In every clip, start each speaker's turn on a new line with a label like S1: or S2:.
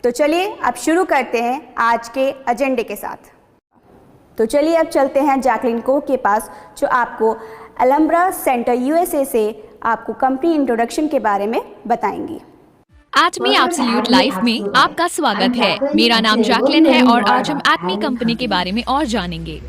S1: तो चलिए अब शुरू करते हैं आज के एजेंडे के साथ। तो चलिए अब चलते हैं जैकलिन कोह के पास, जो आपको एलम्ब्रा सेंटर यूएसए से आपको कंपनी इंट्रोडक्शन के बारे में बताएंगी।
S2: एटमी एब्सोल्यूट लाइफ में आपका स्वागत है। मेरा नाम जैकलिन है और आज हम एटमी कंपनी के बारे में और जानेंगे।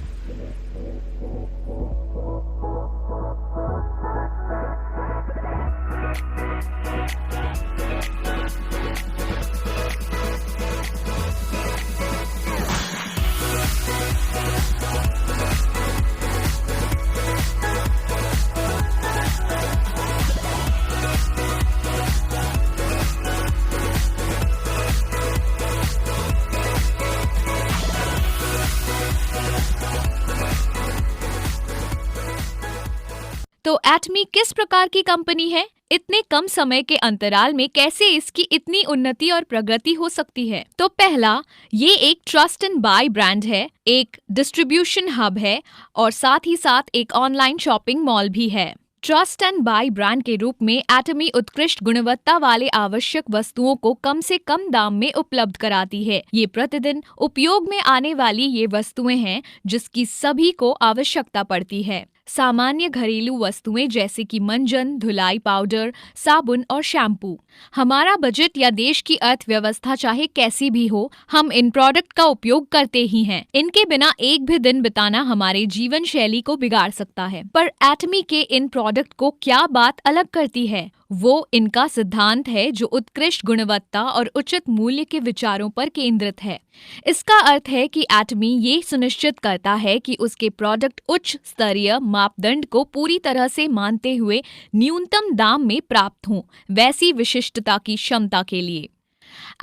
S2: तो एटमी किस प्रकार की कंपनी है? इतने कम समय के अंतराल में कैसे इसकी इतनी उन्नति और प्रगति हो सकती है? तो पहला, ये एक ट्रस्ट एंड बाय ब्रांड है, एक डिस्ट्रीब्यूशन हब है और साथ ही साथ एक ऑनलाइन शॉपिंग मॉल भी है। ट्रस्ट एंड बाय ब्रांड के रूप में एटमी उत्कृष्ट गुणवत्ता वाले आवश्यक वस्तुओं को कम से कम दाम में उपलब्ध कराती है। ये प्रतिदिन उपयोग में आने वाली ये वस्तुएं हैं जिसकी सभी को आवश्यकता पड़ती है। सामान्य घरेलू वस्तुएं जैसे कि मंजन, धुलाई पाउडर, साबुन और शैम्पू। हमारा बजट या देश की अर्थव्यवस्था चाहे कैसी भी हो, हम इन प्रोडक्ट का उपयोग करते ही हैं। इनके बिना एक भी दिन बिताना हमारे जीवन शैली को बिगाड़ सकता है। पर एटमी के इन प्रोडक्ट को क्या बात अलग करती है? वो इनका सिद्धांत है जो उत्कृष्ट गुणवत्ता और उचित मूल्य के विचारों पर केंद्रित है। इसका अर्थ है कि एटमी ये सुनिश्चित करता है कि उसके प्रोडक्ट उच्च स्तरीय मापदंड को पूरी तरह से मानते हुए न्यूनतम दाम में प्राप्त हों, वैसी विशिष्टता की क्षमता के लिए।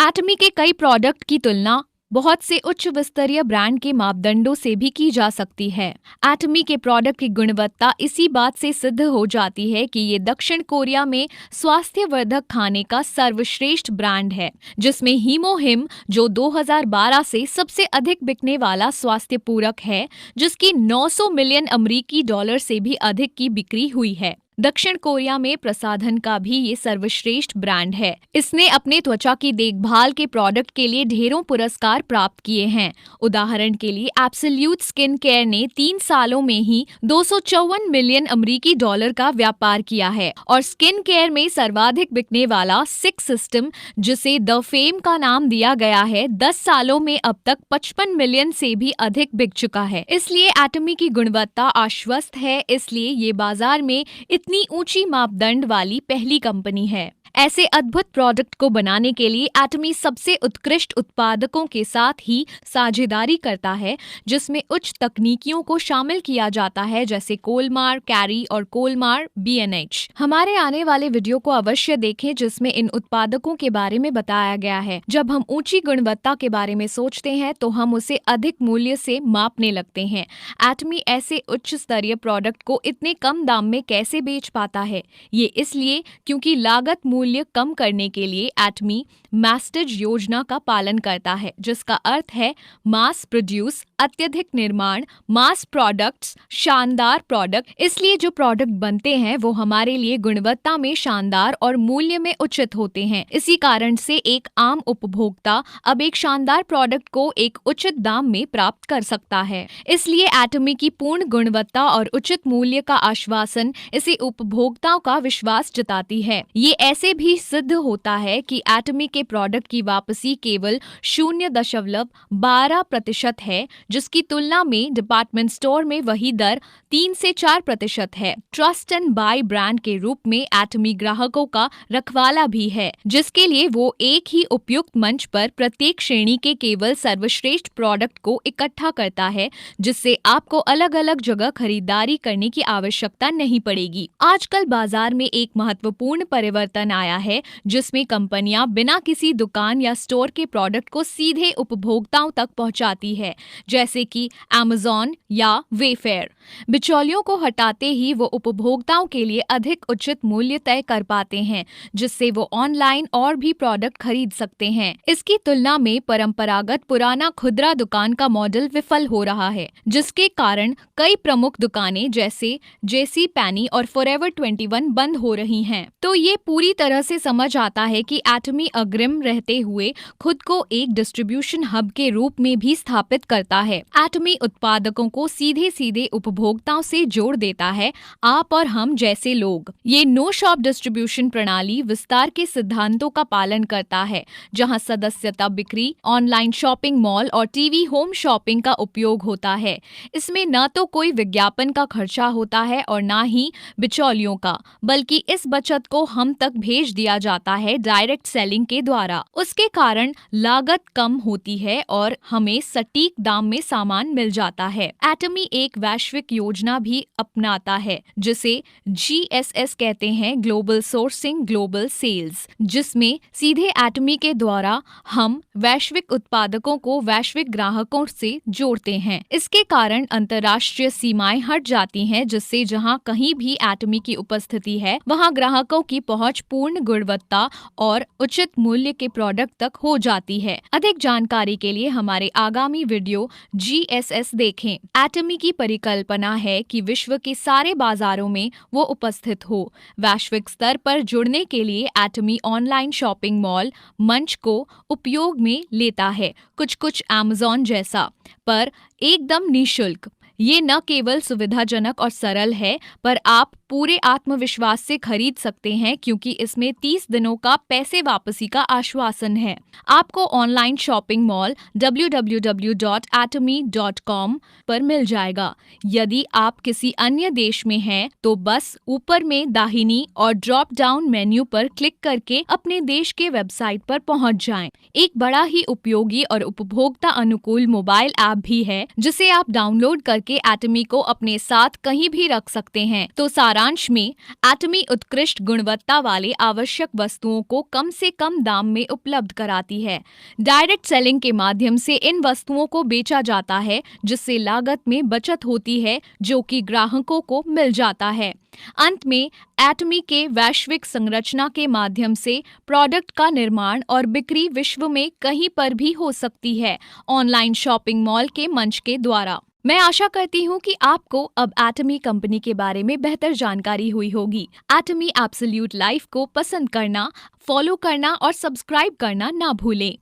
S2: एटमी के कई प्रोडक्ट की तुलना बहुत से उच्च स्तरीय ब्रांड के मापदंडों से भी की जा सकती है। एटमी के प्रोडक्ट की गुणवत्ता इसी बात से सिद्ध हो जाती है कि ये दक्षिण कोरिया में स्वास्थ्यवर्धक खाने का सर्वश्रेष्ठ ब्रांड है, जिसमें हीमोहिम, जो 2012 से सबसे अधिक बिकने वाला स्वास्थ्य पूरक है, जिसकी 900 मिलियन अमेरिकी डॉलर से भी अधिक की बिक्री हुई है। दक्षिण कोरिया में प्रसाधन का भी ये सर्वश्रेष्ठ ब्रांड है। इसने अपने त्वचा की देखभाल के प्रोडक्ट के लिए ढेरों पुरस्कार प्राप्त किए हैं। उदाहरण के लिए एब्सोल्यूट स्किन केयर ने 3 सालों में ही 254 मिलियन अमेरिकी डॉलर का व्यापार किया है और स्किन केयर में सर्वाधिक बिकने वाला सिक्स सिस्टम, जिसे द फेम का नाम दिया गया है, 10 सालों में अब तक 55 मिलियन से भी अधिक बिक चुका है। इसलिए एटमी की गुणवत्ता आश्वस्त है, इसलिए ये बाजार में इतनी ऊंची मापदंड वाली पहली कंपनी है। ऐसे अद्भुत प्रोडक्ट को बनाने के लिए एटमी सबसे उत्कृष्ट उत्पादकों के साथ ही साझेदारी करता है, जिसमें उच्च तकनीकियों को शामिल किया जाता है, जैसे कोलमार, कैरी और कोलमार BNH। हमारे आने वाले वीडियो को अवश्य देखें, जिसमें इन उत्पादकों के बारे में बताया गया है। जब हम ऊंची गुणवत्ता के बारे में सोचते हैं तो हम उसे अधिक मूल्य से मापने लगते हैं। एटमी ऐसे उच्च स्तरीय प्रोडक्ट को इतने कम दाम में कैसे बेच पाता है? ये इसलिए क्योंकि लागत मूल्य कम करने के लिए एटमी मैस्टेज योजना का पालन करता है, जिसका अर्थ है मास प्रोड्यूस, अत्यधिक निर्माण, मास प्रोडक्ट्स, शानदार प्रोडक्ट। इसलिए जो प्रोडक्ट बनते हैं वो हमारे लिए गुणवत्ता में शानदार और मूल्य में उचित होते हैं। इसी कारण से एक आम उपभोक्ता अब एक शानदार प्रोडक्ट को एक उचित दाम में प्राप्त कर सकता है। इसलिए एटमी की पूर्ण गुणवत्ता और उचित मूल्य का आश्वासन इसे उपभोक्ताओं का विश्वास जताती है। ये ऐसे भी सिद्ध होता है कि एटमी के प्रोडक्ट की वापसी केवल 0.12% है, जिसकी तुलना में डिपार्टमेंट स्टोर में वही दर 3 से 4% है। ट्रस्ट एंड बाय ब्रांड के रूप में एटमी ग्राहकों का रखवाला भी है, जिसके लिए वो एक ही उपयुक्त मंच पर प्रत्येक श्रेणी के केवल सर्वश्रेष्ठ प्रोडक्ट को इकट्ठा करता है, जिससे आपको अलग अलग जगह खरीदारी करने की आवश्यकता नहीं पड़ेगी। आजकल बाजार में एक महत्वपूर्ण परिवर्तन आया है, जिसमें कंपनियां बिना किसी दुकान या स्टोर के प्रोडक्ट को सीधे उपभोक्ताओं तक पहुंचाती है, जैसे कि Amazon या वेफेयर। बिचौलियों को हटाते ही वो उपभोक्ताओं के लिए अधिक उचित मूल्य तय कर पाते हैं, जिससे वो ऑनलाइन और भी प्रोडक्ट खरीद सकते हैं। इसकी तुलना में परंपरागत पुराना खुदरा दुकान का मॉडल विफल हो रहा है, जिसके कारण कई प्रमुख दुकानें जैसे JC Penney और फॉरएवर 21 बंद हो रही हैं। तो ये पूरी तरह से समझ आता है कि एटमी अग्रिम रहते हुए खुद को एक डिस्ट्रीब्यूशन हब के रूप में भी स्थापित करता है। एटमी उत्पादकों को सीधे सीधे उपभोक्ताओं से जोड़ देता है, आप और हम जैसे लोग। ये नो शॉप डिस्ट्रीब्यूशन प्रणाली विस्तार के सिद्धांतों का पालन करता है, जहां सदस्यता बिक्री, ऑनलाइन शॉपिंग मॉल और टीवी होम शॉपिंग का उपयोग होता है। इसमें न तो कोई विज्ञापन का खर्चा होता है और न ही बिचौलियों का, बल्कि इस बचत को हम तक भेज दिया जाता है डायरेक्ट सेलिंग के द्वारा। उसके कारण लागत कम होती है और हमें सटीक दाम में सामान मिल जाता है। एटमी एक वैश्विक योजना भी अपनाता है जिसे GSS कहते हैं, ग्लोबल सोर्सिंग ग्लोबल सेल्स, जिसमें सीधे एटमी के द्वारा हम वैश्विक उत्पादकों को वैश्विक ग्राहकों से जोड़ते हैं। इसके कारण अंतर्राष्ट्रीय सीमाएं हट जाती हैं, जिससे जहां कहीं भी एटमी की उपस्थिति है वहां ग्राहकों की पहुंच पूर्ण गुणवत्ता और उचित मूल्य के प्रोडक्ट तक हो जाती है। अधिक जानकारी के लिए हमारे आगामी वीडियो GSS देखें। एटमी की परिकल्पना है कि विश्व के सारे बाजारों में वो उपस्थित हो। वैश्विक स्तर पर जुड़ने के लिए एटमी ऑनलाइन शॉपिंग मॉल मंच को उपयोग में लेता है, कुछ Amazon जैसा, पर एकदम निःशुल्क। ये न केवल सुविधाजनक और सरल है, पर आप पूरे आत्मविश्वास से खरीद सकते हैं क्योंकि इसमें 30 दिनों का पैसे वापसी का आश्वासन है। आपको ऑनलाइन शॉपिंग मॉल www.atomy.com पर मिल जाएगा। यदि आप किसी अन्य देश में हैं तो बस ऊपर में दाहिनी और ड्रॉप डाउन मेन्यू पर क्लिक करके अपने देश के वेबसाइट पर पहुंच जाएं। एक बड़ा ही उपयोगी और उपभोक्ता अनुकूल मोबाइल ऐप भी है जिसे आप डाउनलोड करके एटमी को अपने साथ कहीं भी रख सकते हैं। तो सारांश में, एटमी उत्कृष्ट गुणवत्ता वाले आवश्यक वस्तुओं को कम से कम दाम में उपलब्ध कराती है। डायरेक्ट सेलिंग के माध्यम से इन वस्तुओं को बेचा जाता है, जिससे लागत में बचत होती है जो कि ग्राहकों को मिल जाता है। अंत में एटमी के वैश्विक संरचना के माध्यम से प्रोडक्ट का निर्माण और बिक्री विश्व में कहीं पर भी हो सकती है, ऑनलाइन शॉपिंग मॉल के मंच के द्वारा। मैं आशा करती हूँ कि आपको अब एटमी कंपनी के बारे में बेहतर जानकारी हुई होगी। एटमी एब्सोल्यूट लाइफ को पसंद करना, फॉलो करना और सब्सक्राइब करना ना भूलें।